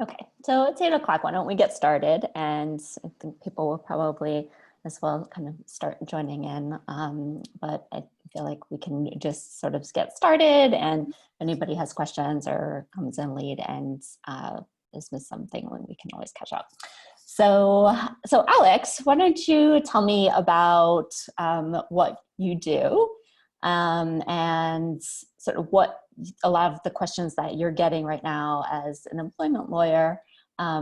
Okay, so it's 8 o'clock. Why don't we get started? And I think people will probably as well kind of start joining in. But I feel like we can just sort of get started. And if anybody has questions or comes in late and is missed something, when we can always catch up. So Alex, why don't you tell me about what you do and sort of what a lot of the questions that you're getting right now as an employment lawyer.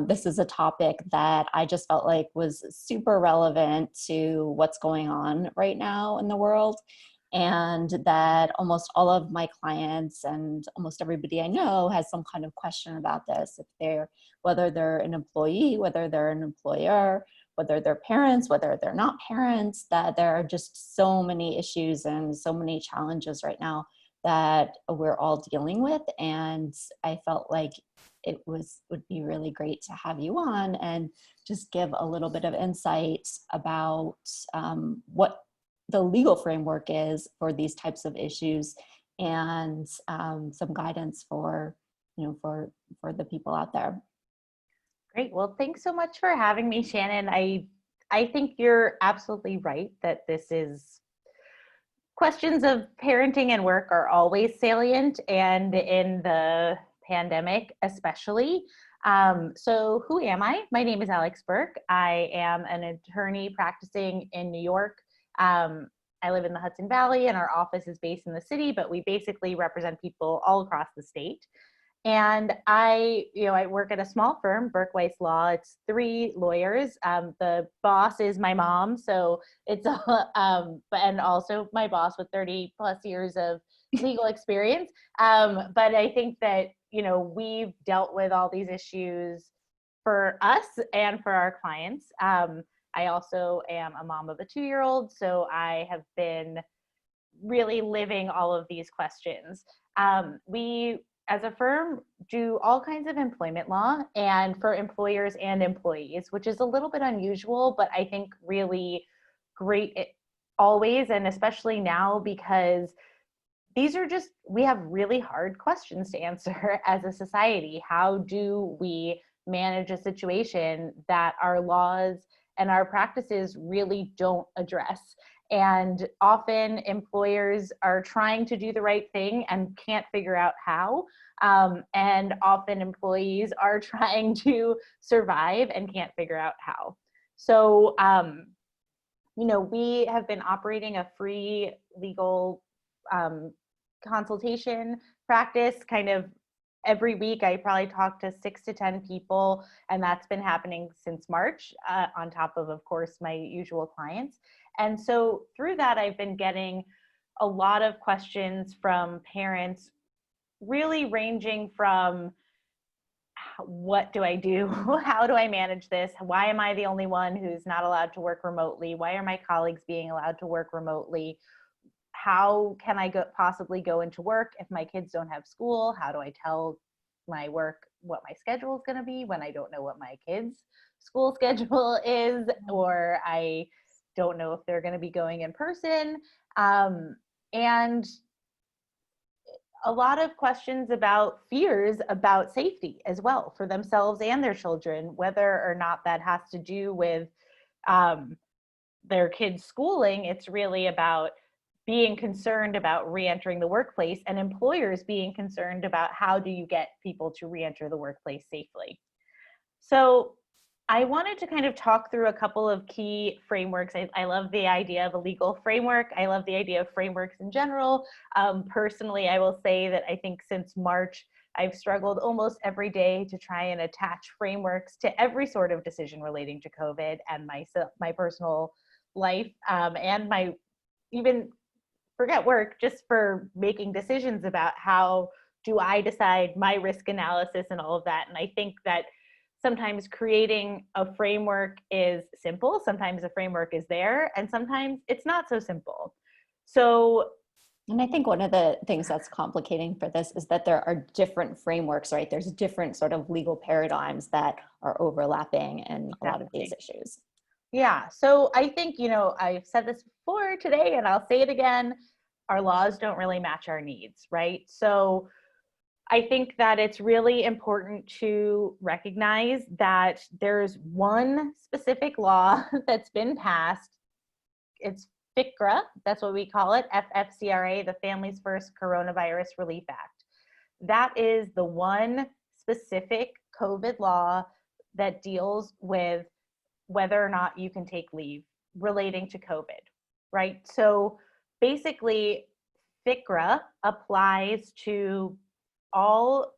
This is a topic that I just felt like was super relevant to what's going on right now in the world. And that almost all of my clients and almost everybody I know has some kind of question about this. Whether they're an employee, whether they're an employer, whether they're parents, whether they're not parents, that there are just so many issues and so many challenges right now that we're all dealing with. And I felt like would be really great to have you on and just give a little bit of insight about what the legal framework is for these types of issues, and some guidance for the people out there. Great. Well, thanks so much for having me, Shannon. I think you're absolutely right that this is questions of parenting and work are always salient, and in the pandemic especially. So who am I? My name is Alex Burke. I am an attorney practicing in New York. I live in the Hudson Valley and our office is based in the city, but we basically represent people all across the state. And I work at a small firm, Berke Law. It's 3 lawyers. The boss is my mom, so it's and also my boss with 30 plus years of legal experience. But I think that we've dealt with all these issues for us and for our clients. I also am a mom of a 2-year-old, so I have been really living all of these questions. We as a firm do all kinds of employment law, and for employers and employees, which is a little bit unusual, but I think really great always, and especially now, because we have really hard questions to answer as a society. How do we manage a situation that our laws and our practices really don't address? And often employers are trying to do the right thing and can't figure out how. And often employees are trying to survive and can't figure out how. So, we have been operating a free legal consultation practice kind of every week. I probably talk to 6 to 10 people, and that's been happening since March, on top of course, my usual clients. And so through that, I've been getting a lot of questions from parents, really ranging from what do I do? How do I manage this? Why am I the only one who's not allowed to work remotely? Why are my colleagues being allowed to work remotely? How can I possibly go into work if my kids don't have school? How do I tell my work what my schedule is going to be when I don't know what my kids' school schedule is, or I don't know if they're going to be going in person? And a lot of questions about fears about safety as well for themselves and their children, whether or not that has to do with their kids' schooling. It's really about being concerned about re-entering the workplace, and employers being concerned about how do you get people to re-enter the workplace safely. So I wanted to kind of talk through a couple of key frameworks. I love the idea of a legal framework. I love the idea of frameworks in general. Personally, I will say that I think since March, I've struggled almost every day to try and attach frameworks to every sort of decision relating to COVID and my personal life, and my even forget work, just for making decisions about how do I decide my risk analysis and all of that. And I think that sometimes creating a framework is simple, sometimes a framework is there, and sometimes it's not so simple. And I think one of the things that's complicating for this is that there are different frameworks, right? There's different sort of legal paradigms that are overlapping in a lot of these issues. Yeah, so I think, I've said this before today and I'll say it again, our laws don't really match our needs, right? So I think that it's really important to recognize that there's one specific law that's been passed. It's FCRA, that's what we call it, FCRA, the Families First Coronavirus Relief Act. That is the one specific COVID law that deals with whether or not you can take leave relating to COVID, right? So basically, FCRA applies to all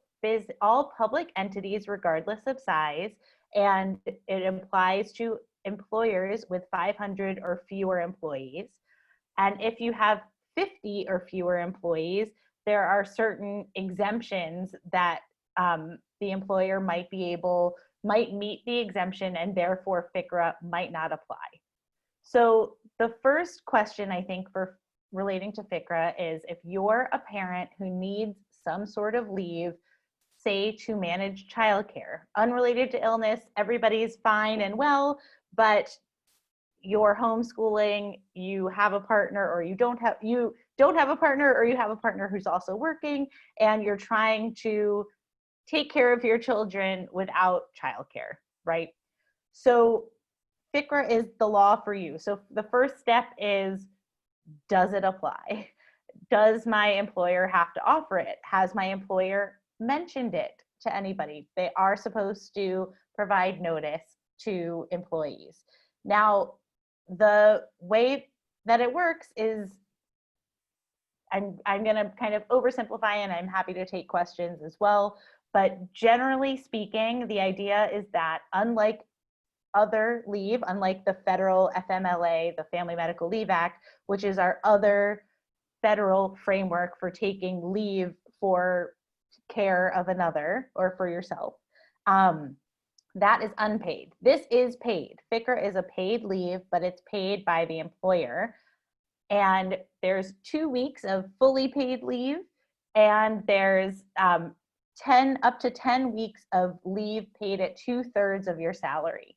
public entities regardless of size, and it applies to employers with 500 or fewer employees. And if you have 50 or fewer employees, there are certain exemptions that the employer might meet the exemption, and therefore FCRA might not apply. So the first question I think for relating to FCRA is, if you're a parent who needs some sort of leave, say to manage childcare, unrelated to illness, everybody's fine and well, but you're homeschooling, you have a partner, or you don't have a partner, or you have a partner who's also working, and you're trying to take care of your children without childcare, right? So FCRA is the law for you. So the first step is, does it apply? Does my employer have to offer it? Has my employer mentioned it to anybody? They are supposed to provide notice to employees. Now, the way that it works is, I'm going to kind of oversimplify, and I'm happy to take questions as well. But generally speaking, the idea is that unlike other leave, unlike the federal FMLA, the Family Medical Leave Act, which is our other federal framework for taking leave for care of another or for yourself, that is unpaid. This is paid. FCRA is a paid leave, but it's paid by the employer. And there's 2 weeks of fully paid leave, and there's up to 10 weeks of leave paid at 2/3 of your salary.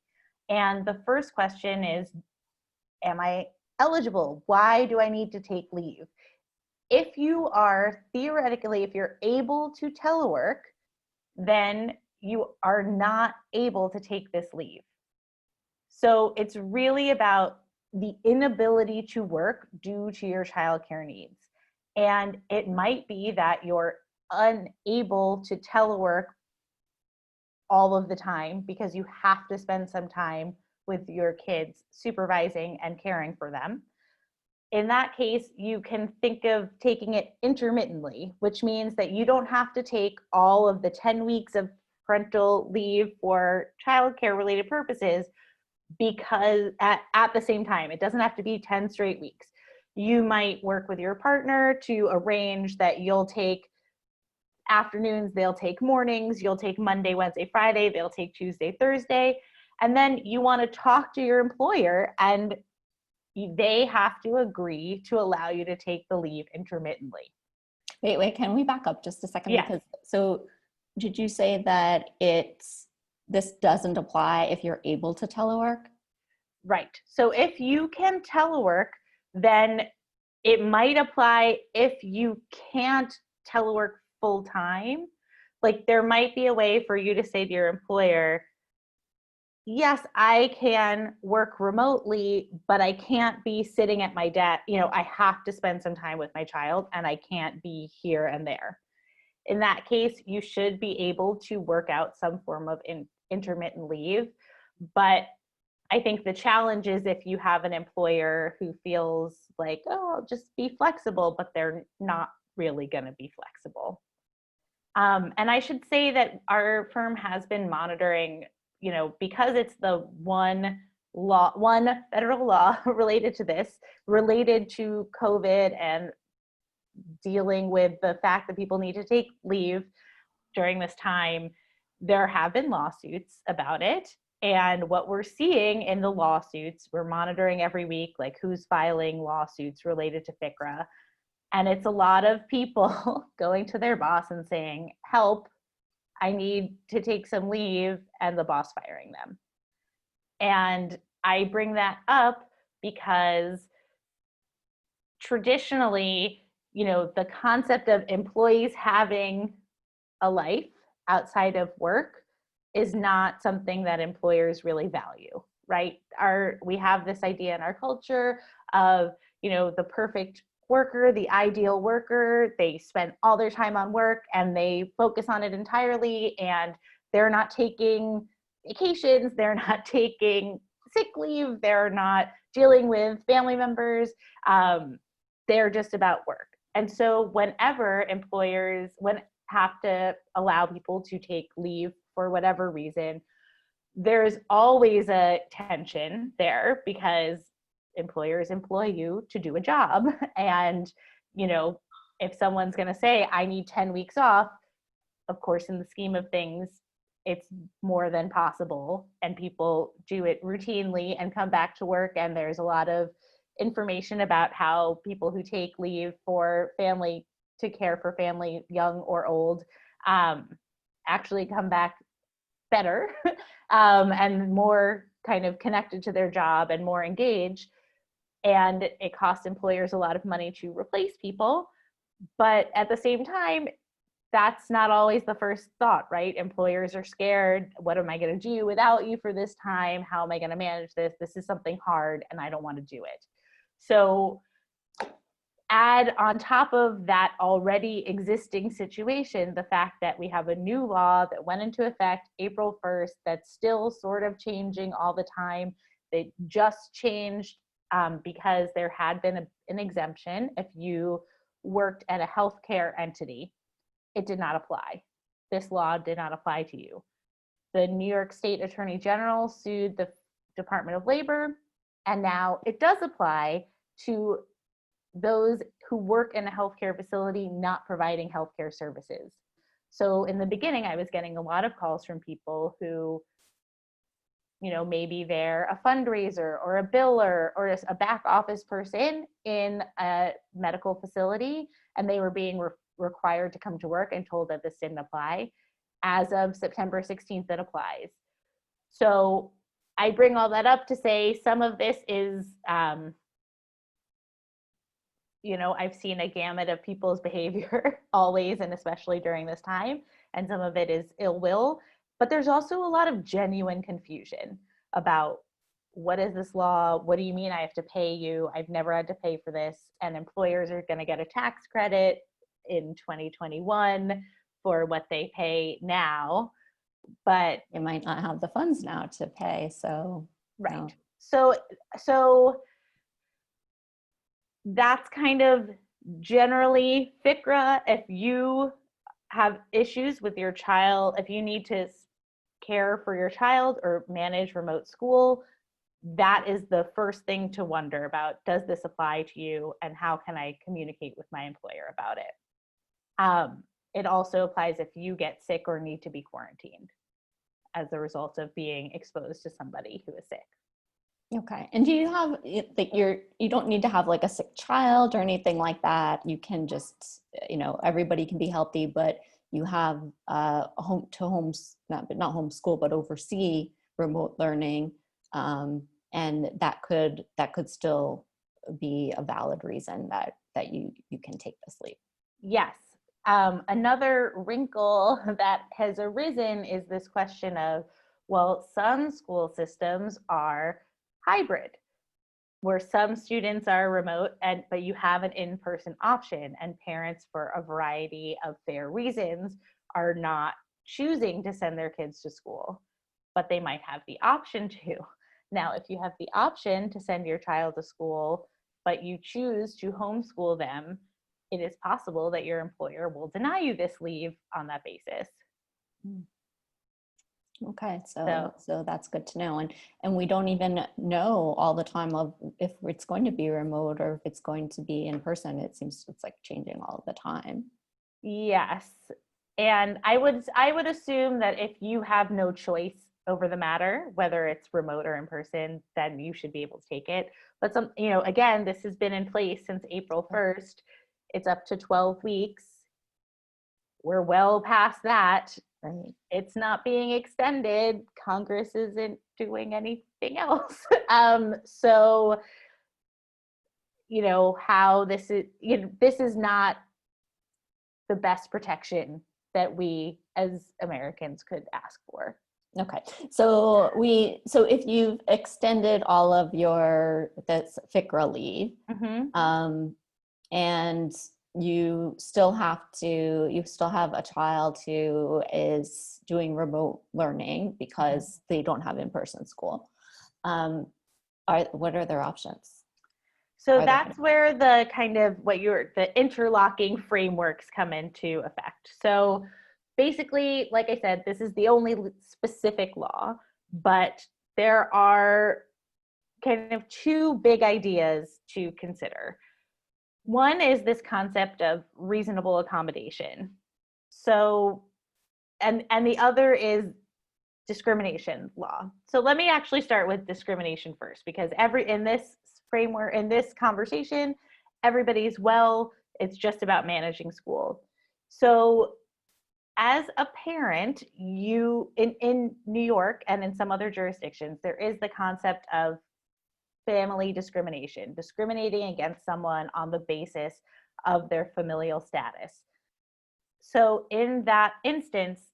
And the first question is, am I eligible? Why do I need to take leave? If you are theoretically, if you're able to telework, then you are not able to take this leave. So it's really about the inability to work due to your childcare needs. And it might be that you're unable to telework all of the time because you have to spend some time with your kids supervising and caring for them. In that case, you can think of taking it intermittently, which means that you don't have to take all of the 10 weeks of parental leave for childcare related purposes, because at the same time, it doesn't have to be 10 straight weeks. You might work with your partner to arrange that you'll take afternoons, they'll take mornings, you'll take Monday, Wednesday, Friday, they'll take Tuesday, Thursday. And then you want to talk to your employer, and they have to agree to allow you to take the leave intermittently. Wait, can we back up just a second? Yes. Because, so did you say that this doesn't apply if you're able to telework? Right. So if you can telework, then it might apply. If you can't telework full time, like there might be a way for you to say to your employer, yes, I can work remotely, but I can't be sitting at my desk. I have to spend some time with my child, and I can't be here and there. In that case, you should be able to work out some form of intermittent leave. But I think the challenge is if you have an employer who feels like, oh, I'll just be flexible, but they're not really going to be flexible. And I should say that our firm has been monitoring, because it's the one federal law related to this, related to COVID and dealing with the fact that people need to take leave during this time. There have been lawsuits about it. And what we're seeing in the lawsuits, we're monitoring every week, like who's filing lawsuits related to FCRA. And it's a lot of people going to their boss and saying, help, I need to take some leave, and the boss firing them. And I bring that up because traditionally, the concept of employees having a life outside of work is not something that employers really value, right? We have this idea in our culture of, the perfect worker, the ideal worker. They spend all their time on work and they focus on it entirely, and they're not taking vacations, they're not taking sick leave, they're not dealing with family members. They're just about work. And so whenever employers have to allow people to take leave for whatever reason, there's always a tension there because employers employ you to do a job. And, if someone's going to say, I need 10 weeks off, of course, in the scheme of things, it's more than possible. And people do it routinely and come back to work. And there's a lot of information about how people who take leave for family, to care for family, young or old, actually come back better and more kind of connected to their job and more engaged. And it costs employers a lot of money to replace people. But at the same time, that's not always the first thought, right? Employers are scared. What am I going to do without you for this time? How am I going to manage this? This is something hard and I don't want to do it. So add on top of that already existing situation, the fact that we have a new law that went into effect April 1st that's still sort of changing all the time. They just changed because there had been an exemption if you worked at a healthcare entity. It did not apply. This law did not apply to you. The New York State Attorney General sued the Department of Labor, and now it does apply to those who work in a healthcare facility not providing healthcare services. So in the beginning, I was getting a lot of calls from people who, maybe they're a fundraiser or a biller or just a back office person in a medical facility, and they were being required to come to work and told that this didn't apply. As of September 16th, it applies. So I bring all that up to say some of this is, I've seen a gamut of people's behavior always, and especially during this time, and some of it is ill will, but there's also a lot of genuine confusion about what is this law? What do you mean I have to pay you? I've never had to pay for this. And employers are going to get a tax credit in 2021 for what they pay now, but you might not have the funds now to pay. So, right. No. So that's kind of generally FCRA. If you have issues with your child, if you need to care for your child or manage remote school, that is the first thing to wonder about. Does this apply to you, and how can I communicate with my employer about it? It also applies if you get sick or need to be quarantined as a result of being exposed to somebody who is sick. Okay. And do you have like you don't need to have like a sick child or anything like that. You can just, everybody can be healthy, but you have home to homes, not homeschool, but oversee remote learning. And that could still be a valid reason that you can take this leave. Yes. Another wrinkle that has arisen is this question of, well, some school systems are hybrid, where some students are remote, but you have an in-person option, and parents, for a variety of fair reasons, are not choosing to send their kids to school, but they might have the option to. Now, if you have the option to send your child to school, but you choose to homeschool them, it is possible that your employer will deny you this leave on that basis. Okay, so that's good to know. And we don't even know all the time of if it's going to be remote or if it's going to be in person. It seems it's like changing all the time. Yes. And I would assume that if you have no choice over the matter, whether it's remote or in person, then you should be able to take it. But again, this has been in place since April 1st. It's up to 12 weeks. We're well past that. Right. It's not being extended. Congress isn't doing anything else. So, how this is, this is not the best protection that we as Americans could ask for. Okay, so if you've extended all of this FCRA leave, and you still have a child who is doing remote learning because they don't have in-person school, what are their options? So that's where the the interlocking frameworks come into effect. So basically, like I said, this is the only specific law, but there are kind of two big ideas to consider. One is this concept of reasonable accommodation. So, and the other is discrimination law. So let me actually start with discrimination first, because in this framework, in this conversation, everybody's it's just about managing school. So as a parent, in New York and in some other jurisdictions, there is the concept of family discrimination, discriminating against someone on the basis of their familial status. So in that instance,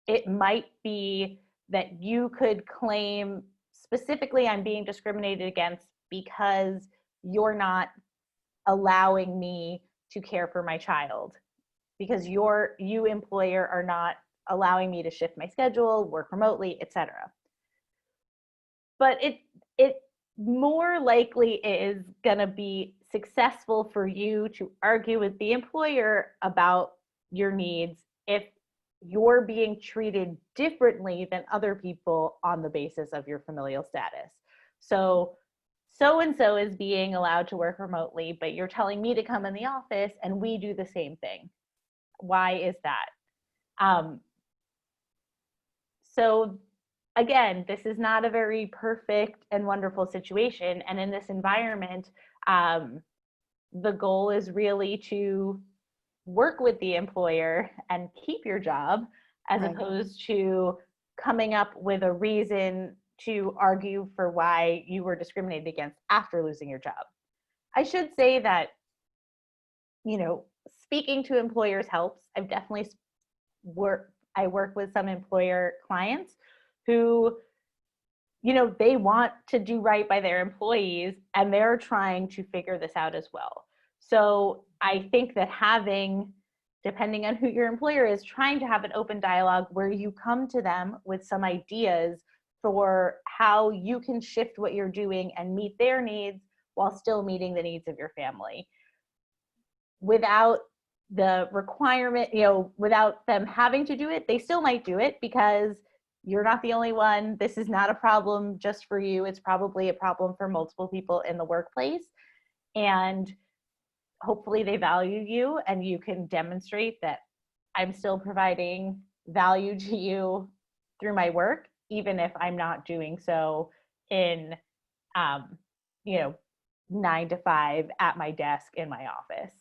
it might be that you could claim specifically, I'm being discriminated against because you're not allowing me to care for my child, because you employer are not allowing me to shift my schedule, work remotely, etc. But it more likely is going to be successful for you to argue with the employer about your needs if you're being treated differently than other people on the basis of your familial status. So-and-so is being allowed to work remotely, but you're telling me to come in the office and we do the same thing. Why is that? So again, this is not a very perfect and wonderful situation. And in this environment, the goal is really to work with the employer and keep your job, as opposed to coming up with a reason to argue for why you were discriminated against after losing your job. I should say that, speaking to employers helps. I've definitely I work with some employer clients who, they want to do right by their employees and they're trying to figure this out as well. So I think that depending on who your employer is, trying to have an open dialogue where you come to them with some ideas for how you can shift what you're doing and meet their needs while still meeting the needs of your family. Without the requirement, without them having to do it, they still might do it because you're not the only one. This is not a problem just for you. It's probably a problem for multiple people in the workplace. And hopefully they value you and you can demonstrate that I'm still providing value to you through my work, even if I'm not doing so in, 9 to 5 at my desk in my office.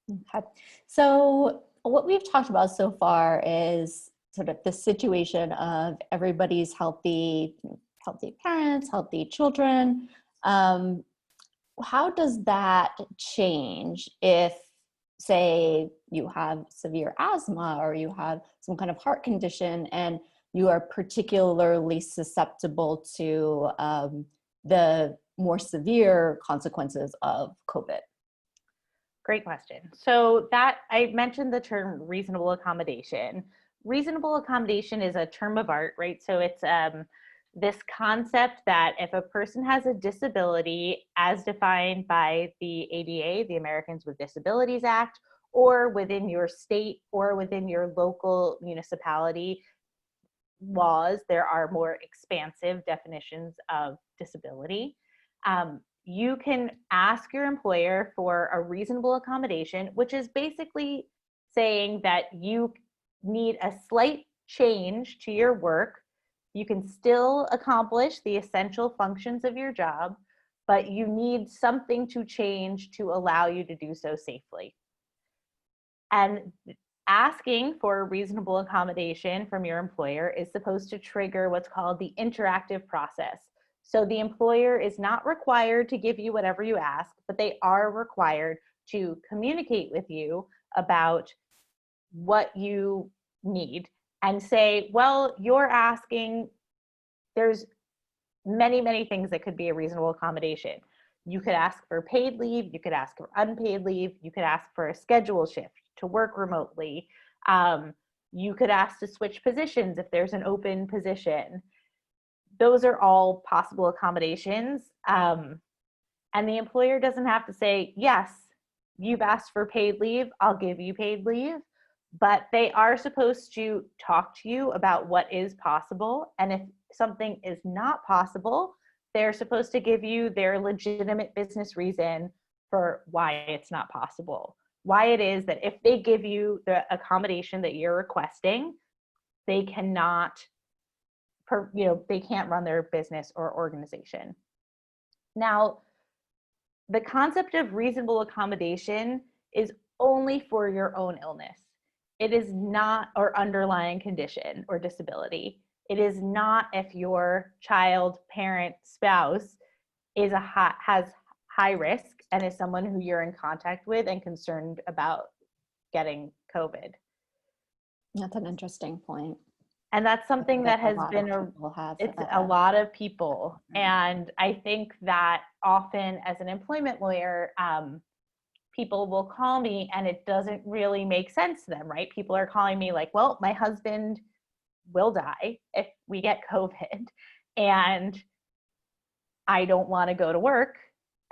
Okay. So what we've talked about so far is sort of the situation of everybody's healthy parents, healthy children. How does that change if, say, you have severe asthma or you have some kind of heart condition and you are particularly susceptible to the more severe consequences of COVID? Great question. So that I mentioned the term reasonable accommodation. Reasonable accommodation is a term of art, right? So it's this concept that if a person has a disability as defined by the ADA, the Americans with Disabilities Act, or within your state or within your local municipality laws, there are more expansive definitions of disability. You can ask your employer for a reasonable accommodation, which is basically saying that you need a slight change to your work. You can still accomplish the essential functions of your job, but you need something to change to allow you to do so safely. And asking for a reasonable accommodation from your employer is supposed to trigger what's called the interactive process. So the employer is not required to give you whatever you ask, but they are required to communicate with you about what you need and say, well, you're asking, there's many, many things that could be a reasonable accommodation. You could ask for paid leave, you could ask for unpaid leave, you could ask for a schedule shift to work remotely. You could ask to switch positions if there's an open position. Those are all possible accommodations. And the employer doesn't have to say, yes, you've asked for paid leave, I'll give you paid leave. But they are supposed to talk to you about what is possible. And if something is not possible, they're supposed to give you their legitimate business reason for why it's not possible. Why it is that if they give you the accommodation that you're requesting, they cannot, they can't run their business or organization. Now, the concept of reasonable accommodation is only for your own illness. It is not, or underlying condition or disability. It is not if your child, parent, spouse is has high risk and is someone who you're in contact with and concerned about getting COVID. That's an interesting point. And that's something that has been a lot of people. And I think that often as an employment lawyer, people will call me and it doesn't really make sense to them, right? People are calling me like, well, my husband will die if we get COVID and I don't want to go to work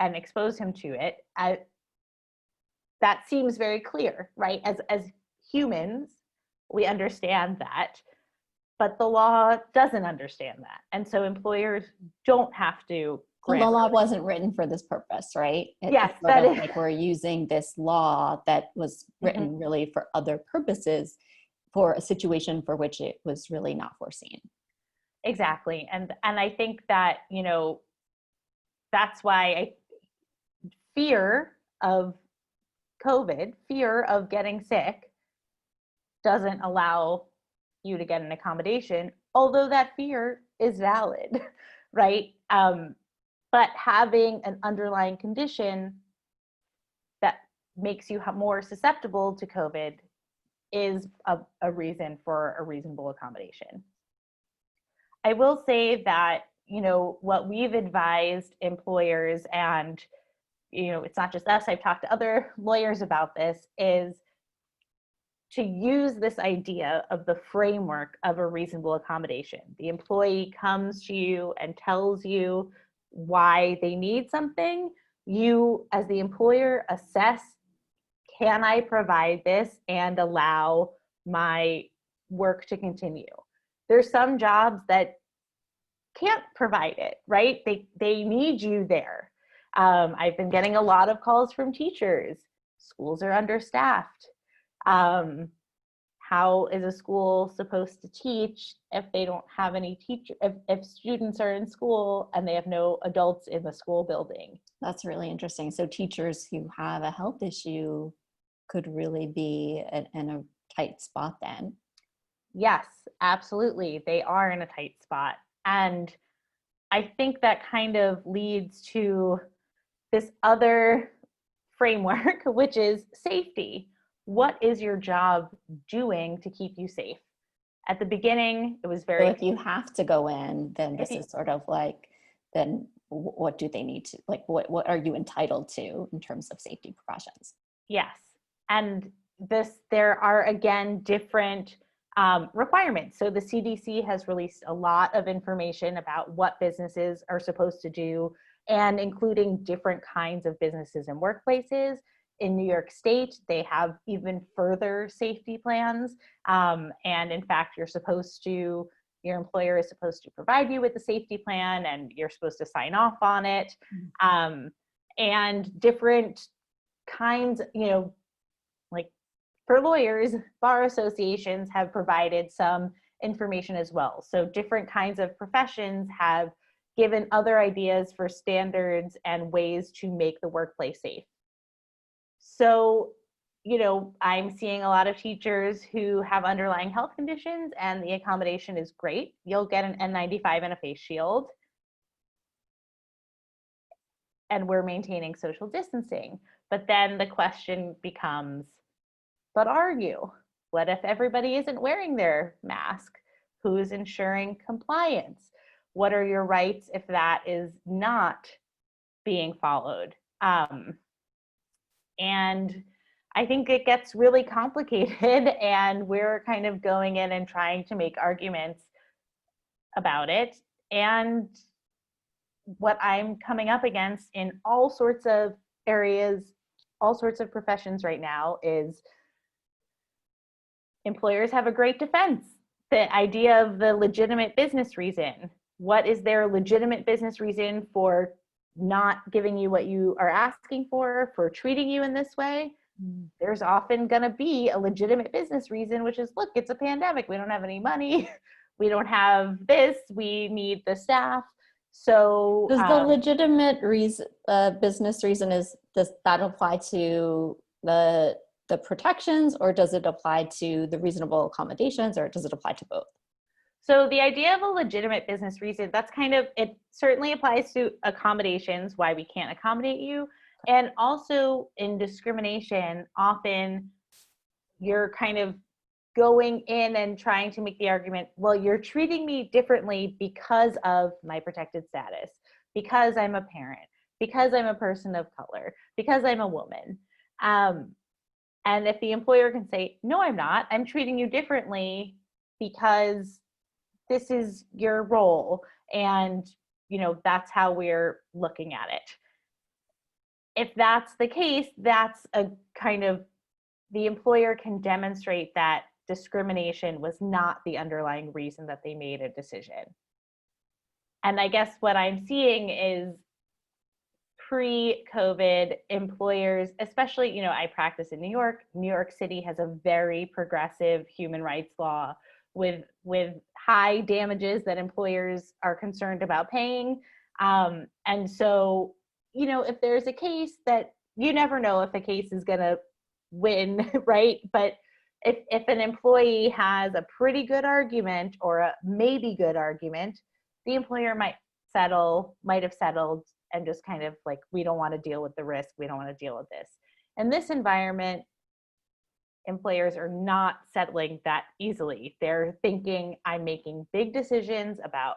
and expose him to it. That seems very clear, right? As humans, we understand that, but the law doesn't understand that. And so employers don't have to. The law wasn't written for this purpose, right? Yes, it's sort of like we're using this law that was written really for other purposes for a situation for which it was really not foreseen. Exactly. And I think that, that's why fear of COVID, fear of getting sick doesn't allow you to get an accommodation, although that fear is valid, right? But having an underlying condition that makes you more susceptible to COVID is a reason for a reasonable accommodation. I will say that, what we've advised employers, and, it's not just us, I've talked to other lawyers about this, is to use this idea of the framework of a reasonable accommodation. The employee comes to you and tells you why they need something. You, as the employer, assess, can I provide this and allow my work to continue? There's some jobs that can't provide it, right? They need you there. I've been getting a lot of calls from teachers. Schools are understaffed. How is a school supposed to teach if they don't have any teacher, if students are in school and they have no adults in the school building? That's really interesting. So teachers who have a health issue could really be in a tight spot then. Yes, absolutely. They are in a tight spot. And I think that kind of leads to this other framework, which is safety. What is your job doing to keep you safe? At the beginning, it was very. So if you have to go in, then this is sort of like, then what do they need to, like, what are you entitled to in terms of safety precautions? Yes. And there are, again, different requirements. So the CDC has released a lot of information about what businesses are supposed to do, and including different kinds of businesses and workplaces. In New York State, they have even further safety plans. And in fact, your employer is supposed to provide you with a safety plan, and you're supposed to sign off on it. And different kinds, like for lawyers, bar associations have provided some information as well. So different kinds of professions have given other ideas for standards and ways to make the workplace safe. So, I'm seeing a lot of teachers who have underlying health conditions, and the accommodation is great. You'll get an N95 and a face shield. And we're maintaining social distancing. But then the question becomes, but are you? What if everybody isn't wearing their mask? Who's ensuring compliance? What are your rights if that is not being followed? And I think it gets really complicated, and we're kind of going in and trying to make arguments about it. And what I'm coming up against in all sorts of areas, all sorts of professions right now is employers have a great defense. The idea of the legitimate business reason. What is their legitimate business reason for not giving you what you are asking for treating you in this way? There's often going to be a legitimate business reason, which is, look, it's a pandemic. We don't have any money. We don't have this. We need the staff. So does the legitimate reason, business reason, does that apply to the protections, or does it apply to the reasonable accommodations, or does it apply to both? So the idea of a legitimate business reason, that's kind of, it certainly applies to accommodations, why we can't accommodate you. And also in discrimination, often you're kind of going in and trying to make the argument, well, you're treating me differently because of my protected status, because I'm a parent, because I'm a person of color, because I'm a woman. And if the employer can say, no, I'm not, I'm treating you differently because this is your role, and that's how we're looking at it. If that's the case, that's a kind of, the employer can demonstrate that discrimination was not the underlying reason that they made a decision. And I guess what I'm seeing is pre-COVID employers, especially, I practice in New York. New York City has a very progressive human rights law with high damages that employers are concerned about paying. And so, if there's a case that, you never know if a case is going to win, right? But if an employee has a pretty good argument or a maybe good argument, the employer might have settled and just kind of like, we don't want to deal with the risk. We don't want to deal with this. In this environment, employers are not settling that easily. They're thinking, I'm making big decisions about,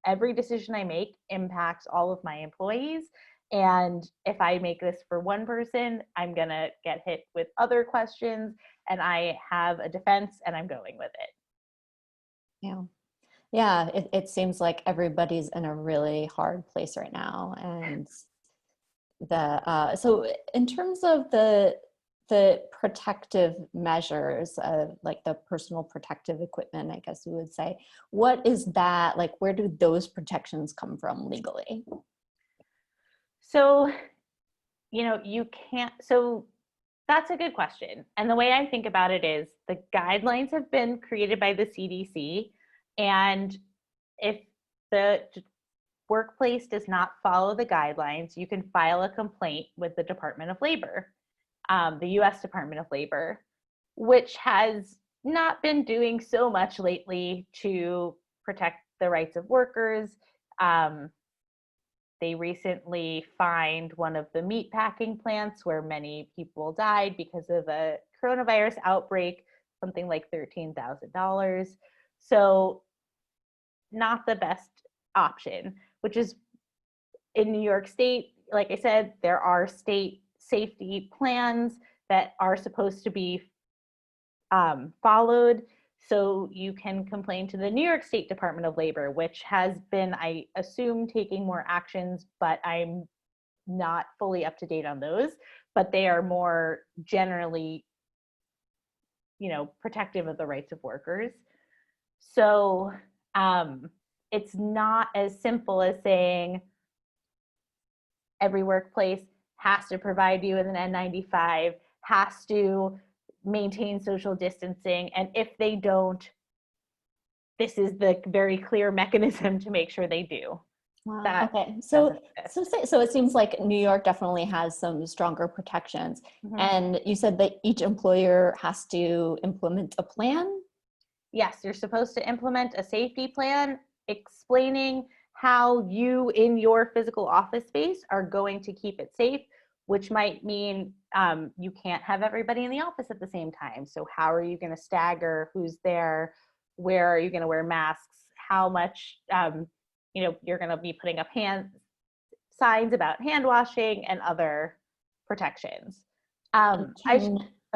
every decision I make impacts all of my employees. And if I make this for one person, I'm going to get hit with other questions, and I have a defense, and I'm going with it. Yeah. Yeah, it seems like everybody's in a really hard place right now. And so in terms of the protective measures, like the personal protective equipment, I guess we would say, what is that, like, where do those protections come from legally? So, you can't, so that's a good question. And the way I think about it is, the guidelines have been created by the CDC, and if the workplace does not follow the guidelines, you can file a complaint with the Department of Labor, the US Department of Labor, which has not been doing so much lately to protect the rights of workers. They recently fined one of the meat packing plants where many people died because of a coronavirus outbreak, something like $13,000. So not the best option, which is, in New York State, like I said, there are state safety plans that are supposed to be followed. So you can complain to the New York State Department of Labor, which has been, I assume, taking more actions, but I'm not fully up to date on those. But they are more generally, protective of the rights of workers. So it's not as simple as saying every workplace has to provide you with an N95, has to maintain social distancing, and if they don't, this is the very clear mechanism to make sure they do. Wow. Okay. So it seems like New York definitely has some stronger protections. Mm-hmm. And you said that each employer has to implement a plan? Yes, you're supposed to implement a safety plan explaining how you in your physical office space are going to keep it safe, which might mean you can't have everybody in the office at the same time. So how are you going to stagger who's there? Where are you going to wear masks? How much, you're going to be putting up signs about hand washing and other protections. And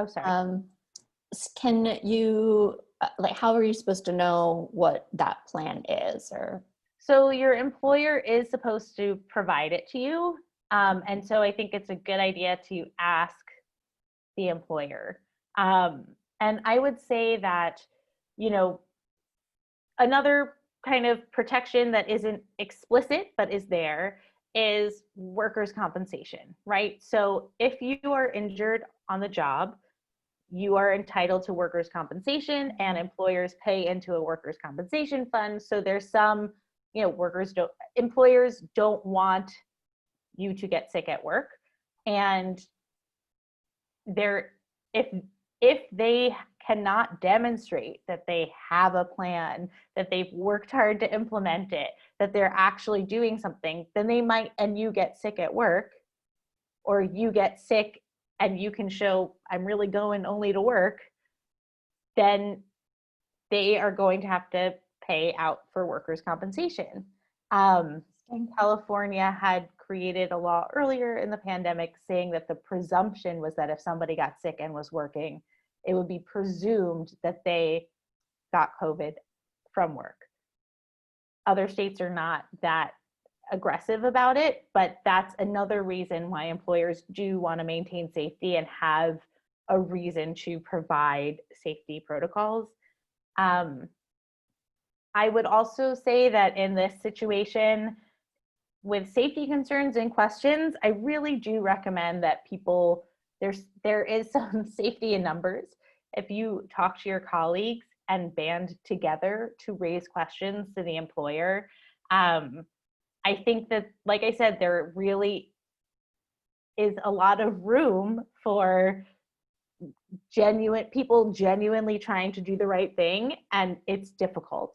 Sorry. Can you, like, how are you supposed to know what that plan is? Or so your employer is supposed to provide it to you. And so I think it's a good idea to ask the employer. And I would say that, another kind of protection that isn't explicit but is there is workers' compensation, right? So if you are injured on the job, you are entitled to workers' compensation, and employers pay into a workers' compensation fund. So there's some, employers don't want you to get sick at work, and if they cannot demonstrate that they have a plan, that they've worked hard to implement it, that they're actually doing something, then they might, and you get sick at work, or you get sick and you can show I'm really going only to work, then they are going to have to pay out for workers' compensation. California had created a law earlier in the pandemic saying that the presumption was that if somebody got sick and was working, it would be presumed that they got COVID from work. Other states are not that aggressive about it, but that's another reason why employers do want to maintain safety and have a reason to provide safety protocols. I would also say that in this situation, with safety concerns and questions, I really do recommend that people, there is some safety in numbers. If you talk to your colleagues and band together to raise questions to the employer, I think that, like I said, there really is a lot of room for people genuinely trying to do the right thing, and it's difficult.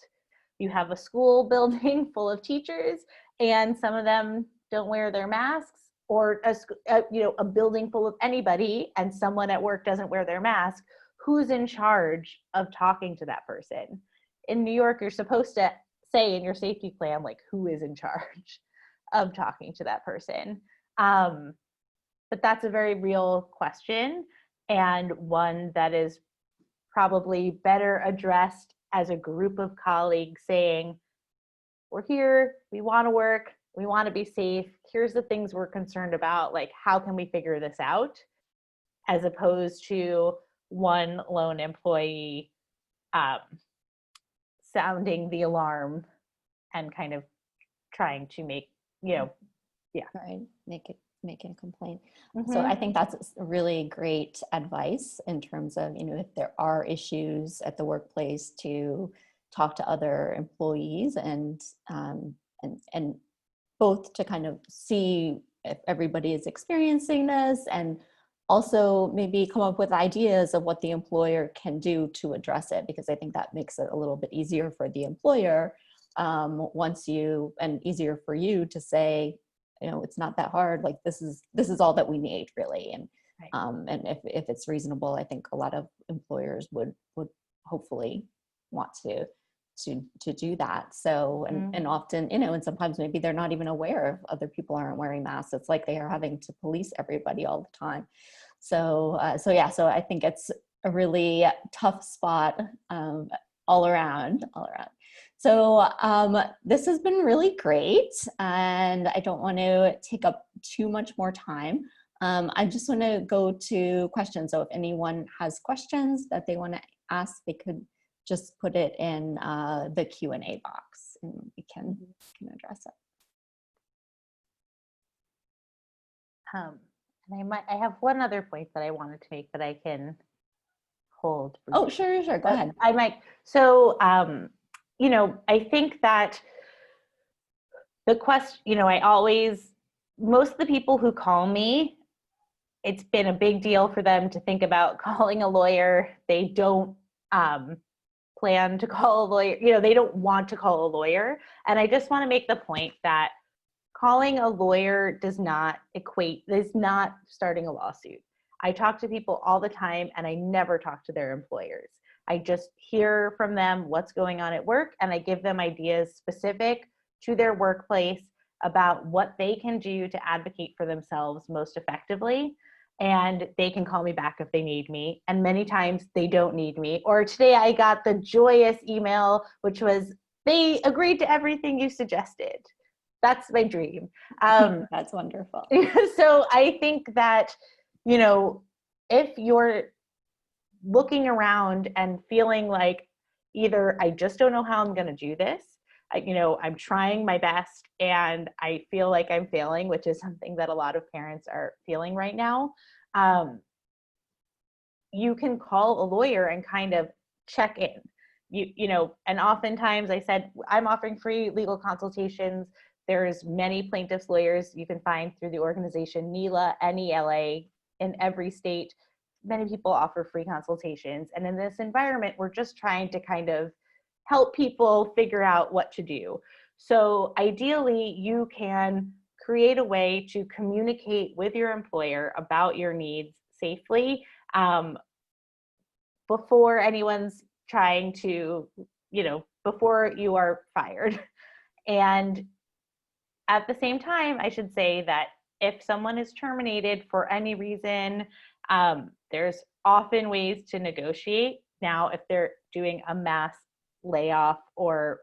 You have a school building full of teachers, and some of them don't wear their masks, or a building full of anybody, and someone at work doesn't wear their mask. Who's in charge of talking to that person? In New York, you're supposed to say in your safety plan, like, who is in charge of talking to that person? But that's a very real question, and one that is probably better addressed as a group of colleagues saying, we're here, we want to work, we want to be safe, here's the things we're concerned about, like, how can we figure this out? As opposed to one lone employee sounding the alarm and kind of trying to make, right, make a complaint. So I think that's really great advice in terms of, if there are issues at the workplace, to talk to other employees and both to kind of see if everybody is experiencing this, and also maybe come up with ideas of what the employer can do to address it, because I think that makes it a little bit easier for the employer and easier for you to say, it's not that hard, like this is all that we need, really. And right. And if it's reasonable, I think a lot of employers would hopefully want to do that. So, and often, and sometimes maybe they're not even aware of other people aren't wearing masks. It's like they are having to police everybody all the time. So I think it's a really tough spot all around. So this has been really great, and I don't want to take up too much more time. I just want to go to questions. So if anyone has questions that they want to ask, they could just put it in the Q&A box, and we can address it. And I have one other point that I wanted to make that I can hold. Oh, sure. Go ahead. I might. So, I think that the question, most of the people who call me, it's been a big deal for them to think about calling a lawyer. They don't plan to call a lawyer, they don't want to call a lawyer. And I just want to make the point that calling a lawyer does not starting a lawsuit. I talk to people all the time and I never talk to their employers. I just hear from them what's going on at work, and I give them ideas specific to their workplace about what they can do to advocate for themselves most effectively. And they can call me back if they need me. And many times they don't need me. Or today I got the joyous email, which was, they agreed to everything you suggested. That's my dream. That's wonderful. So I think that, you know, if you're looking around and feeling like either I just don't know how I'm going to do this, I'm trying my best and I feel like I'm failing, which is something that a lot of parents are feeling right now. You can call a lawyer and kind of check in. And oftentimes I said, I'm offering free legal consultations. There's many plaintiffs lawyers you can find through the organization NELA, NELA, in every state. Many people offer free consultations. And in this environment, we're just trying to kind of help people figure out what to do. So ideally, you can create a way to communicate with your employer about your needs safely before anyone's trying to, before you are fired. And at the same time, I should say that if someone is terminated for any reason, there's often ways to negotiate. Now, if they're doing a mass layoff or,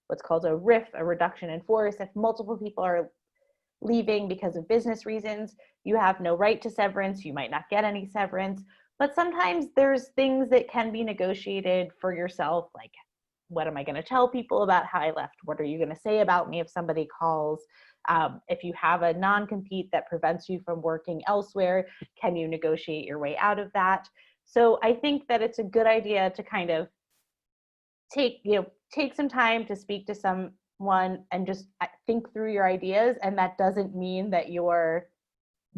what's called a RIF, a reduction in force, if multiple people are leaving because of business reasons, you have no right to severance. You might not get any severance. But sometimes there's things that can be negotiated for yourself, like, what am I going to tell people about how I left? What are you going to say about me if somebody calls? If you have a non-compete that prevents you from working elsewhere, can you negotiate your way out of that? So I think that it's a good idea to kind of take some time to speak to someone and just think through your ideas. And that doesn't mean that you're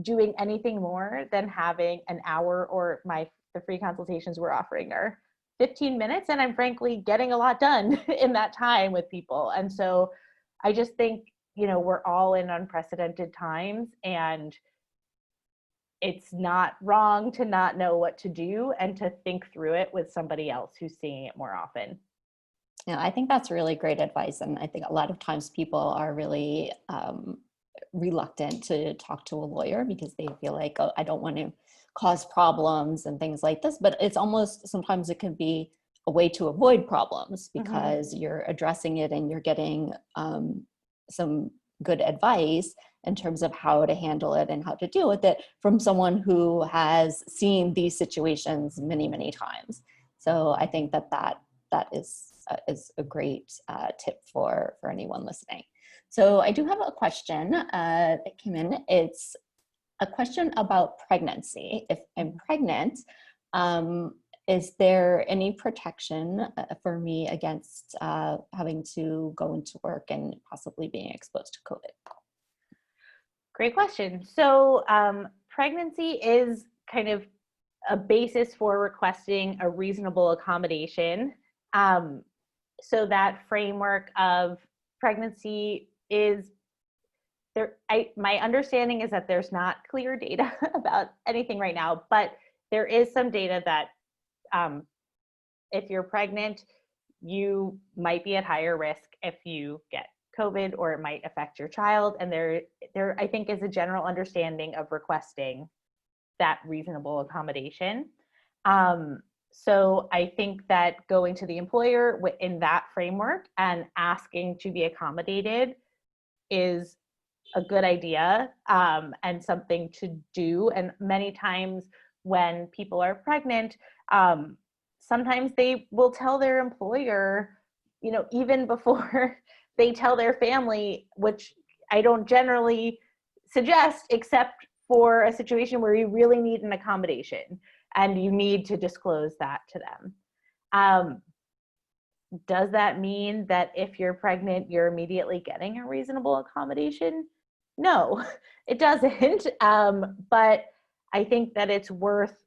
doing anything more than having an hour, or the free consultations we're offering are 15 minutes, and I'm frankly getting a lot done in that time with people. And so I just think, we're all in unprecedented times, and it's not wrong to not know what to do and to think through it with somebody else who's seeing it more often. Yeah, I think that's really great advice. And I think a lot of times people are really reluctant to talk to a lawyer because they feel like, oh, I don't want to cause problems and things like this. But it's almost, sometimes it can be a way to avoid problems because you're addressing it and you're getting some good advice in terms of how to handle it and how to deal with it from someone who has seen these situations many, many times. So I think that is a great tip for anyone listening. So I do have a question that came in. It's a question about pregnancy. If I'm pregnant, is there any protection for me against having to go into work and possibly being exposed to COVID? Great question. So pregnancy is kind of a basis for requesting a reasonable accommodation. So that framework of pregnancy is there. My understanding is that there's not clear data about anything right now, but there is some data that if you're pregnant, you might be at higher risk if you get COVID, or it might affect your child. And there I think is a general understanding of requesting that reasonable accommodation. So I think that going to the employer in that framework and asking to be accommodated is a good idea and something to do. And many times when people are pregnant, sometimes they will tell their employer, even before they tell their family, which I don't generally suggest, except for a situation where you really need an accommodation and you need to disclose that to them. Does that mean that if you're pregnant, you're immediately getting a reasonable accommodation? No, it doesn't. But I think that it's worth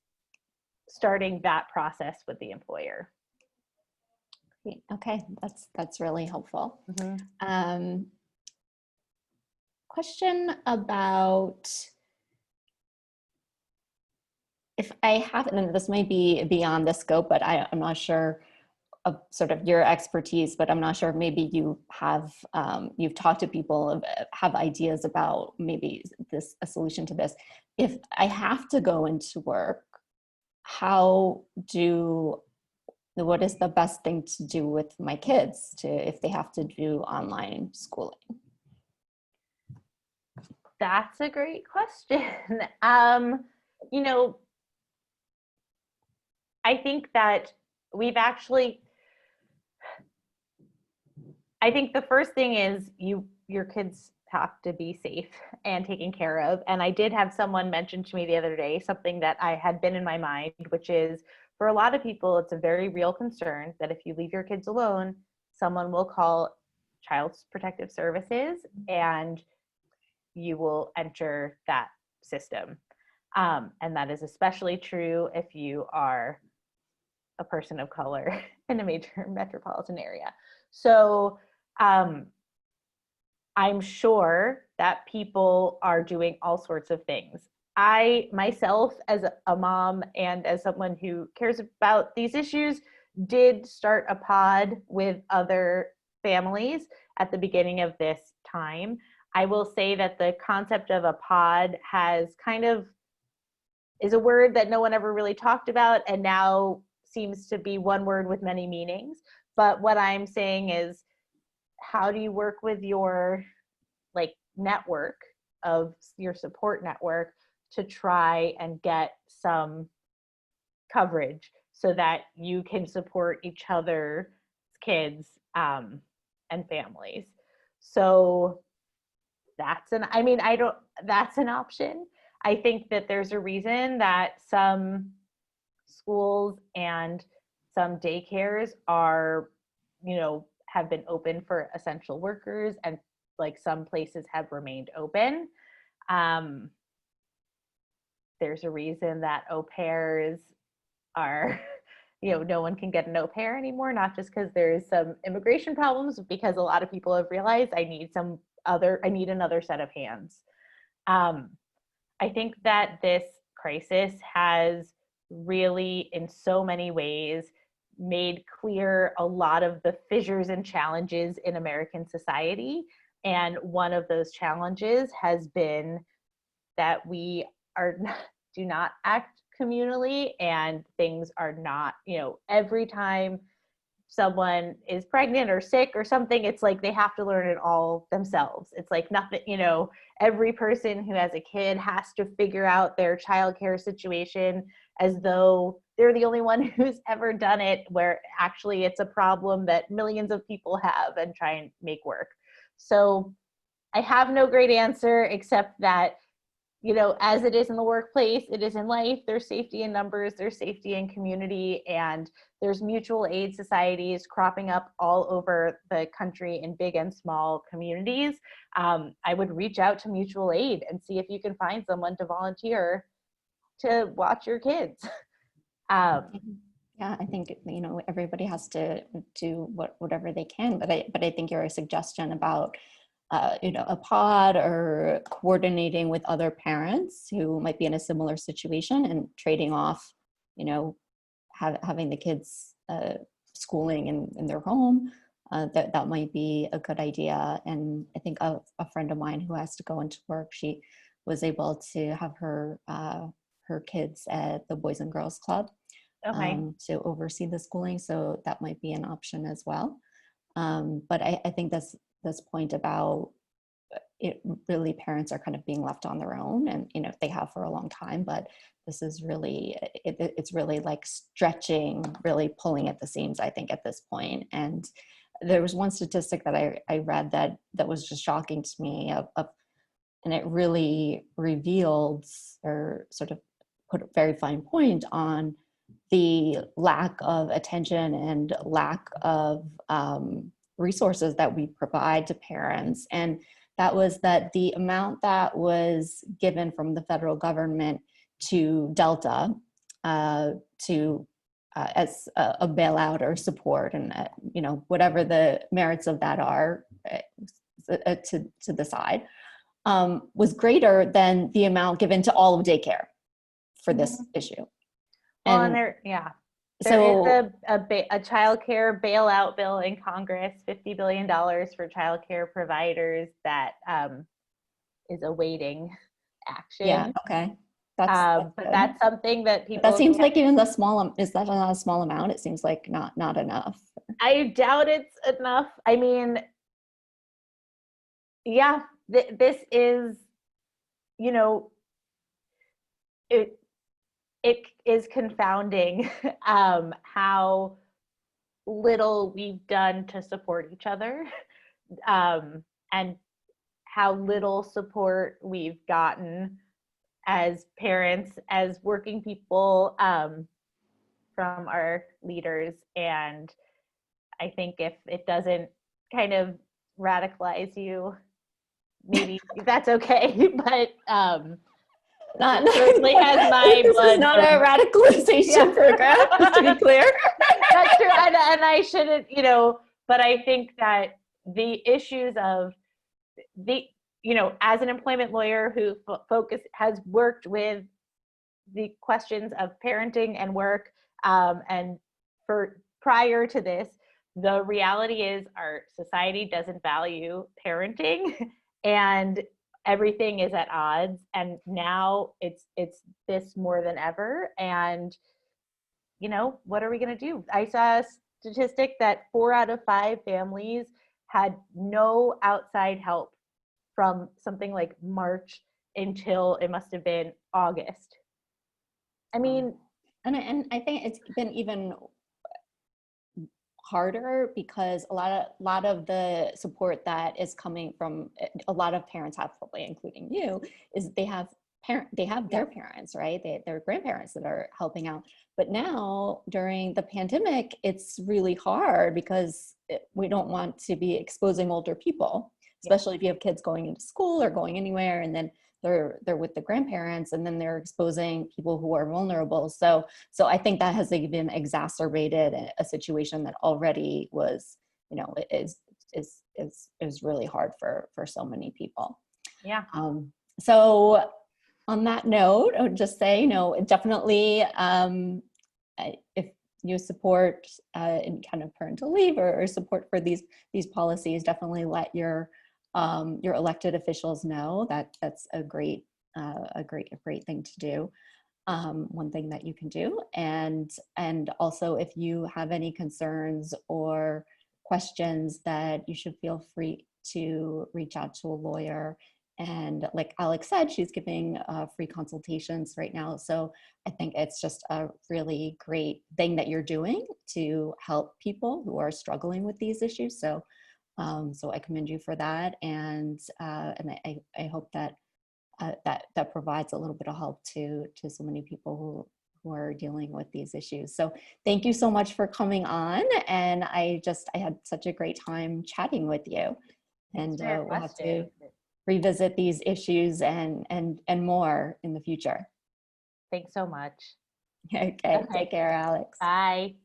starting that process with the employer. Okay, that's really helpful. question about if I have, and this might be beyond the scope, but I'm not sure of sort of your expertise, but I'm not sure if maybe you have, you've talked to people, have ideas about maybe a solution to this. If I have to go into work, what is the best thing to do with my kids if they have to do online schooling? That's a great question. You know, I think that I think the first thing is your kids have to be safe and taken care of. And I did have someone mention to me the other day something that I had been in my mind, which is for a lot of people, it's a very real concern that if you leave your kids alone, someone will call Child Protective Services and you will enter that system. And that is especially true if you are a person of color in a major metropolitan area. So I'm sure that people are doing all sorts of things. I myself, as a mom and as someone who cares about these issues, did start a pod with other families at the beginning of this time. I will say that the concept of a pod is a word that no one ever really talked about and now seems to be one word with many meanings. But what I'm saying is, how do you work with your network of your support network to try and get some coverage so that you can support each other's kids and families? So that's an option. I think that there's a reason that some schools and some daycares are, have been open for essential workers, and some places have remained open. There's a reason that au pairs are, no one can get an au pair anymore, not just because there's some immigration problems, because a lot of people have realized I need another set of hands. I think that this crisis has really, in so many ways, made clear a lot of the fissures and challenges in American society. And one of those challenges has been that we do not act communally, and things are not, every time someone is pregnant or sick or something, it's like they have to learn it all themselves. It's like nothing, every person who has a kid has to figure out their childcare situation as though they're the only one who's ever done it, where actually it's a problem that millions of people have and try and make work. So I have no great answer except that, as it is in the workplace, it is in life. There's safety in numbers, there's safety in community, and there's mutual aid societies cropping up all over the country in big and small communities. I would reach out to mutual aid and see if you can find someone to volunteer to watch your kids. Yeah, I think, everybody has to do whatever they can, but I think your suggestion about a pod or coordinating with other parents who might be in a similar situation and trading off, having the kids schooling in their home, that might be a good idea. And I think a friend of mine who has to go into work, she was able to have her kids at the Boys and Girls Club to oversee the schooling. So that might be an option as well. But I think this point about it, really parents are kind of being left on their own, and they have for a long time, but this is really it's really like stretching, really pulling at the seams, I think, at this point. And there was one statistic that I read that was just shocking to me and it really revealed, or sort of put a very fine point on the lack of attention and lack of resources that we provide to parents. And that was that the amount that was given from the federal government to Delta as a bailout or support, and whatever the merits of that are to the side, was greater than the amount given to all of daycare for this issue. Well, And there is so a child care bailout bill in Congress, $50 billion for child care providers that is awaiting action. yeah, okay. That's but good. that's something that people. But that seems like even the small, is that not a small amount? It seems like not enough. I doubt it's enough. I mean, yeah, this is, you know, it is confounding how little we've done to support each other, and how little support we've gotten as parents, as working people, from our leaders. And I think if it doesn't kind of radicalize you, maybe that's okay. But Not, it certainly has my this blood. is not a radicalization program, just to be clear. That's true. And I shouldn't, but I think that the issues of as an employment lawyer who has worked with the questions of parenting and work, and for prior to this, the reality is our society doesn't value parenting and everything is at odds. And now it's this more than ever. And, what are we going to do? I saw a statistic that 4 out of 5 families had no outside help from something like March until it must have been August. I mean, and I think it's been even harder because a lot of the support that is coming from a lot of parents have, probably including you, is they have their parents, right? Their grandparents that are helping out. But now during the pandemic, it's really hard because we don't want to be exposing older people, especially if you have kids going into school or going anywhere, and then they're with the grandparents, and then they're exposing people who are vulnerable. So I think that has even exacerbated a situation that already was, is really hard for so many people. Yeah. So on that note, I would just say, definitely, if you support in kind of parental leave or support for these policies, definitely let your elected officials know that that's a great thing to do. One thing that you can do, and also if you have any concerns or questions, that you should feel free to reach out to a lawyer. And like Alex said, she's giving free consultations right now. So I think it's just a really great thing that you're doing to help people who are struggling with these issues. So I commend you for that, and I hope that that provides a little bit of help to so many people who are dealing with these issues. So thank you so much for coming on, and I had such a great time chatting with you, and we'll have to revisit these issues and more in the future. Thanks so much. Okay, take care, Alex. Bye.